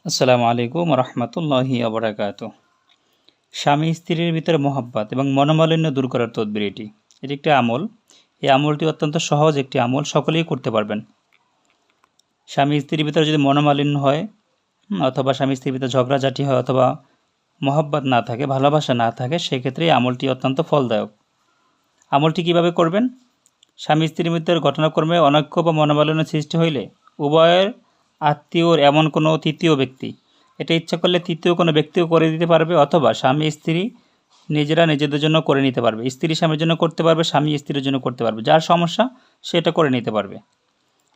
আসসালামু আলাইকুম রহমতুল্লাহি আবরাকাতুহ। স্বামী স্ত্রীর ভিতরে মোহাব্বত এবং মনোমালিন্য দূর করার তদবির এটি একটি আমল। এই আমলটি অত্যন্ত সহজ একটি আমল, সকলেই করতে পারবেন। স্বামী স্ত্রীর ভিতরে যদি মনোমালিন্য হয় অথবা স্বামী স্ত্রীর ভিতরে ঝগড়াঝাটি হয় অথবা মোহাব্বত না থাকে, ভালোবাসা না থাকে, সেক্ষেত্রে এই আমলটি অত্যন্ত ফলদায়ক। আমলটি কিভাবে করবেন? স্বামী স্ত্রীর ভিতরে ঘটনাক্রমে অনৈক্য বা মনোমালিন্য সৃষ্টি হইলে উভয়ের আত্মীয়র এমন কোনো তৃতীয় ব্যক্তি, এটা ইচ্ছা করলে তৃতীয় কোনো ব্যক্তিও করে দিতে পারবে, অথবা স্বামী স্ত্রী নিজেরা নিজেদের জন্য করে নিতে পারবে। স্ত্রী স্বামীর জন্য করতে পারবে, স্বামী স্ত্রীর জন্য করতে পারবে। যার সমস্যা সেটা করে নিতে পারবে।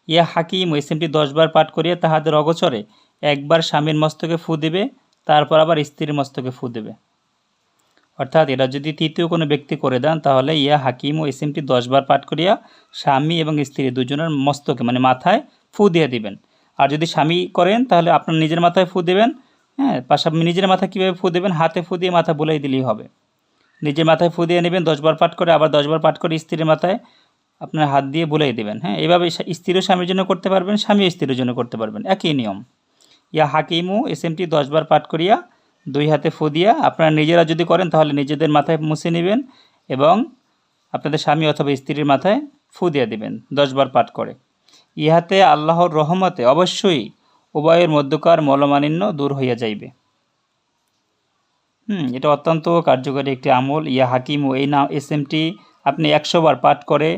ইয়া হাকিম ইসিমটি 10 বার পাঠ করিয়া তাহাদের অগোচরে একবার স্বামীর মস্তকে ফু দেবে, তারপর আবার স্ত্রীর মস্তকে ফু দেবে। অর্থাৎ এটা যদি তৃতীয় কোনো ব্যক্তি করে দেন, তাহলে ইয়া হাকিম ও ইসিমটি 10 বার পাঠ করিয়া স্বামী এবং স্ত্রী দুজনের মস্তকে মানে মাথায় ফু দিয়ে দিবেন। আর যদি স্বামী করেন তাহলে আপনার নিজের মাথায় ফু দেবেন। পাশাপাশি নিজের মাথায় কীভাবে ফু দেবেন? হাতে ফু দিয়ে মাথা বুলাই দিলেই হবে। নিজের মাথায় ফু দিয়ে নেবেন 10 বার পাঠ করে, আবার 10 বার পাঠ করে স্ত্রীর মাথায় আপনার হাত দিয়ে বুলাই দেবেন। এইভাবে স্ত্রীও স্বামীর জন্য করতে পারবেন, স্বামী স্ত্রীর জন্য করতে পারবেন, একই নিয়ম। ইয়া হাকিমু এসএমটি 10 বার পাঠ করিয়া 2 হাতে ফু দিয়া আপনারা নিজেরা যদি করেন তাহলে নিজেদের মাথায় মুছে নেবেন এবং আপনাদের স্বামী অথবা স্ত্রীর মাথায় ফু দিয়ে দিবেন 10 বার পাঠ করে। ইহাতে আল্লাহর রহমতে অবশ্যই উভয়ের মধ্যকার মলমালিন্য দূর হইয়া যাইবে। এটা অত্যন্ত কার্যকরী একটি আমল। ইয়া হাকিম ও এই নাম এসএমটি আপনি 100 বার পাঠ করে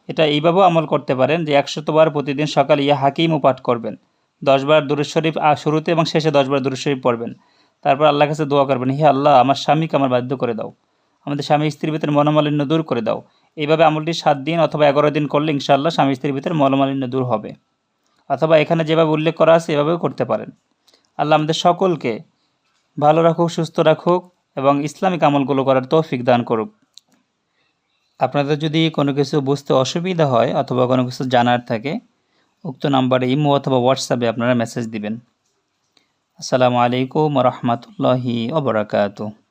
এটা এইভাবেও আমল করতে পারেন যে 100 বার প্রতিদিন সকালে ইয়া হাকিমও পাঠ করবেন। 10 বার দুরূদ শরীফ শুরুতে এবং শেষে 10 বার দুরূদ শরীফ পড়বেন। তারপর আল্লাহর কাছে দোয়া করবেন, হে আল্লাহ, আমার স্বামীকে আমার বাধ্য করে দাও, আমাদের স্বামী স্ত্রীর ভিতরে মনোমালিন্য দূর করে দাও। এইভাবে আমলটি 7 দিন অথবা 11 দিন করলে ইনশাআল্লাহ স্বামী স্ত্রীর ভিতরে মনোমালিন্য দূর হবে। অথবা এখানে যেভাবে উল্লেখ করা আছে এভাবেও করতে পারেন। আল্লাহ আমাদের সকলকে ভালো রাখুক, সুস্থ রাখুক এবং ইসলামিক আমলগুলো করার তৌফিক দান করুক। আপনাদের যদি কোনো কিছু বুঝতে অসুবিধা হয় অথবা কোনো কিছু জানার থাকে, উক্ত নাম্বারে ইমো অথবা হোয়াটসঅ্যাপে আপনারা মেসেজ দিবেন। আসসালামু আলাইকুম রহমতুল্লাহি ওয়া বারাকাতুহু।